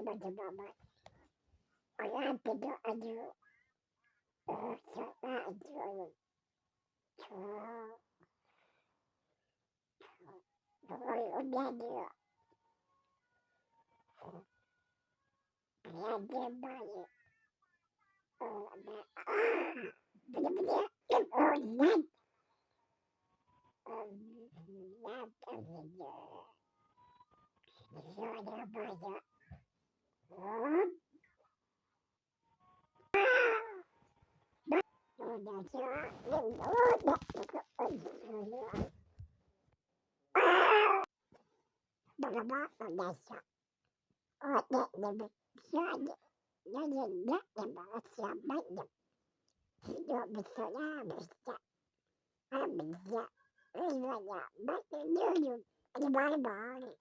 baba. Orang tidur aju. Coba aju. Pokoknya udah dia. Dia baik. Bener-bener. Oh, Zat. Zat aja. Sudah banyak. Udah siap. Udah. Bagaimana udah siap. Udah lebih siap. Jadi dia banget siap banget. Hidup besarnya bisa. Bisa. Bisa. Banyak dulu. Ada balik.